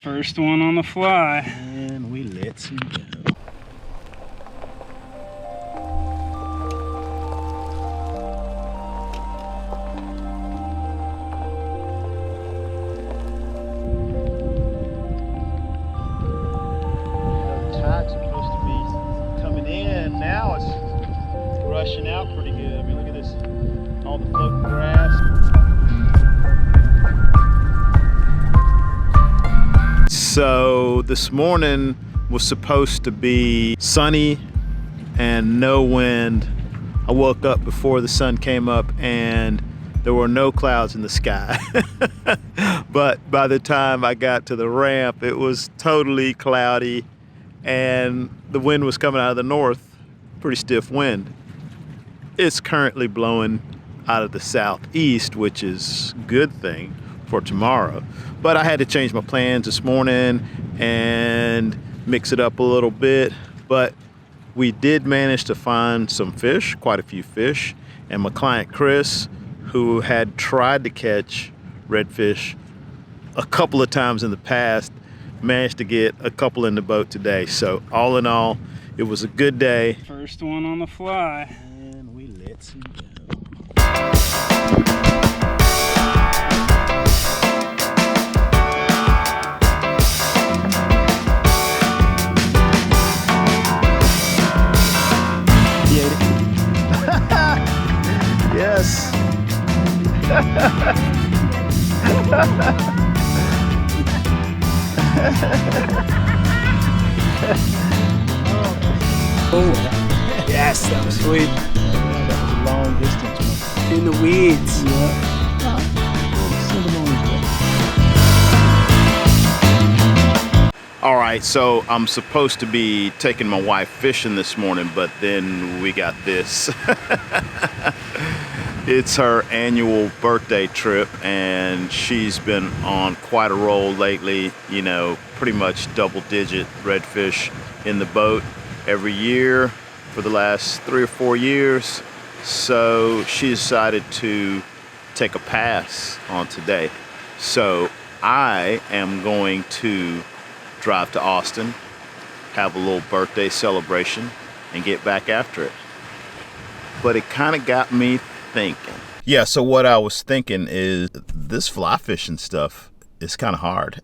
First one on the fly. And we let him go. The tide's supposed to be coming in. Now it's rushing out pretty good. I mean, look at this. All the floating grass. So this morning was supposed to be sunny and no wind. I woke up before the sun came up and there were no clouds in the sky. But by the time I got to the ramp, it was totally cloudy and the wind was coming out of the north, pretty stiff wind. It's currently blowing out of the southeast, which is a good thing for tomorrow. But I had to change my plans this morning and mix it up a little bit. But we did manage to find some fish, quite a few fish. And my client Chris, who had tried to catch redfish a couple of times in the past, managed to get a couple in the boat today. So all in all, it was a good day. First one on the fly. And we let him go. Yes. Oh, yes, that was sweet. That was a long distance one. In the weeds. All right, so I'm supposed to be taking my wife fishing this morning, but then we got this. It's her annual birthday trip, and she's been on quite a roll lately, you know, pretty much double-digit redfish in the boat every year for the last 3 or 4 years. So she decided to take a pass on today. So I am going to drive to Austin, have a little birthday celebration, and get back after it. But it kind of got me thinking. Yeah, so what I was thinking is this fly fishing stuff is kind of hard.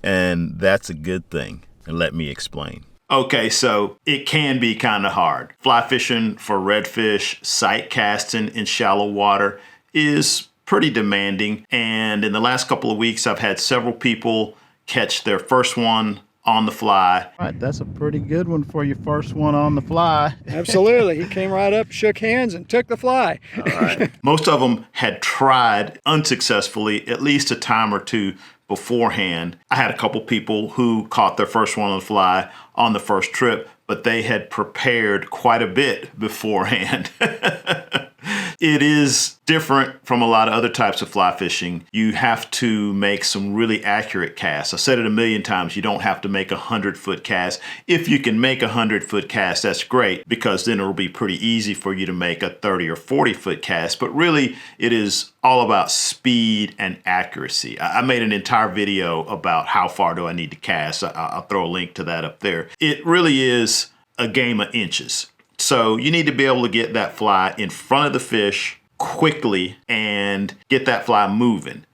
And that's a good thing. And let me explain. Okay, so it can be kind of hard. Fly fishing for redfish, sight casting in shallow water is pretty demanding. And in the last couple of weeks, I've had several people catch their first one on the fly. All right, that's a pretty good one for your first one on the fly. Absolutely. He came right up, shook hands, and took the fly. All right. Most of them had tried unsuccessfully at least a time or two beforehand. I had a couple people who caught their first one on the fly on the first trip, but they had prepared quite a bit beforehand. It is different from a lot of other types of fly fishing. You have to make some really accurate casts. I said it a million times, you don't have to make a 100-foot cast. If you can make a 100-foot cast, that's great, because then it'll be pretty easy for you to make a 30 or 40-foot cast. But really, it is all about speed and accuracy. I made an entire video about how far do I need to cast. I'll throw a link to that up there. It really is a game of inches. So you need to be able to get that fly in front of the fish quickly and get that fly moving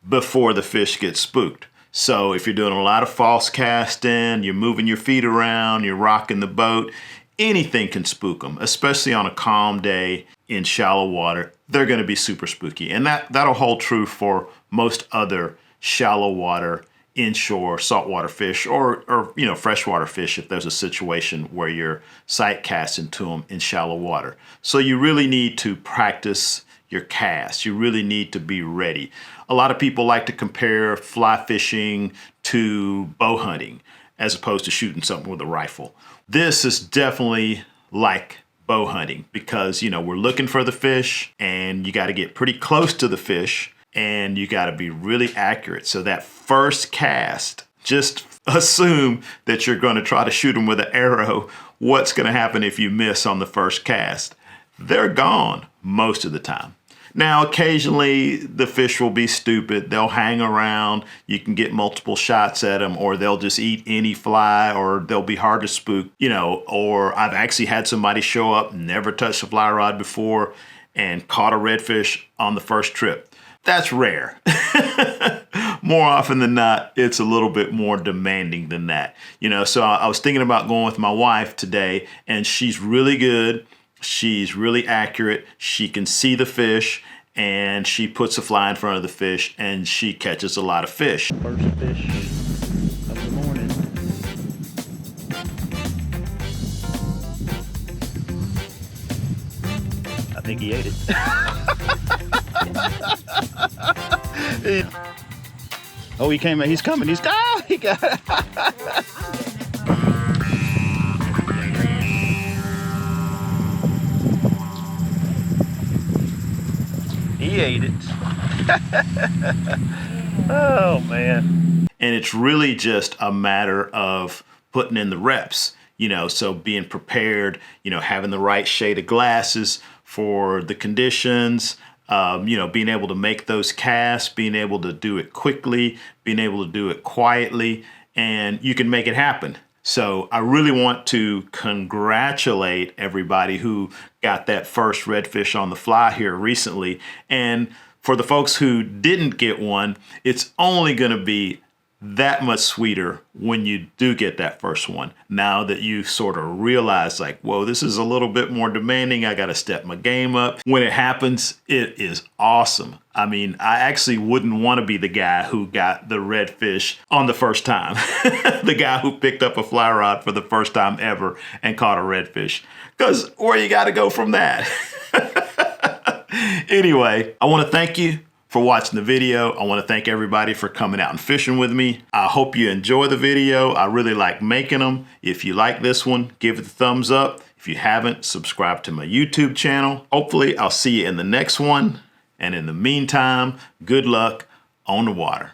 before the fish gets spooked. So if you're doing a lot of false casting, you're moving your feet around, you're rocking the boat, anything can spook them, especially on a calm day in shallow water. They're going to be super spooky. And that'll hold true for most other shallow water inshore saltwater fish or you know, freshwater fish if there's a situation where you're sight casting to them in shallow water. So you really need to practice your cast. You really need to be ready. A lot of people like to compare fly fishing to bow hunting as opposed to shooting something with a rifle. This is definitely like bow hunting because, you know, we're looking for the fish and you got to get pretty close to the fish. And you got to be really accurate. So that first cast, just assume that you're going to try to shoot them with an arrow. What's going to happen if you miss on the first cast? They're gone most of the time. Now, occasionally the fish will be stupid. They'll hang around. You can get multiple shots at them, or they'll just eat any fly, or they'll be hard to spook, you know, or I've actually had somebody show up, never touched a fly rod before, and caught a redfish on the first trip. That's rare. More often than not, it's a little bit more demanding than that. You know, so I was thinking about going with my wife today, and she's really good. She's really accurate. She can see the fish, and she puts a fly in front of the fish, and she catches a lot of fish. First fish of the morning. I think he ate it. Oh, he came. He's coming. He got it. He ate it. Oh, man. And it's really just a matter of putting in the reps, you know, so being prepared, you know, having the right shade of glasses for the conditions, you know, being able to make those casts, being able to do it quickly, being able to do it quietly, and you can make it happen. So I really want to congratulate everybody who got that first redfish on the fly here recently. And for the folks who didn't get one, it's only going to be that much sweeter when you do get that first one. Now that you sort of realize like, whoa, this is a little bit more demanding. I got to step my game up. When it happens, it is awesome. I mean, I actually wouldn't want to be the guy who got the redfish on the first time. The guy who picked up a fly rod for the first time ever and caught a redfish. Because where you got to go from that? Anyway, I want to thank you for watching the video. I want to thank everybody for coming out and fishing with me. I hope you enjoy the video. I really like making them. If you like this one, give it a thumbs up. If you haven't, subscribe to my YouTube channel. Hopefully, I'll see you in the next one. And in the meantime, good luck on the water.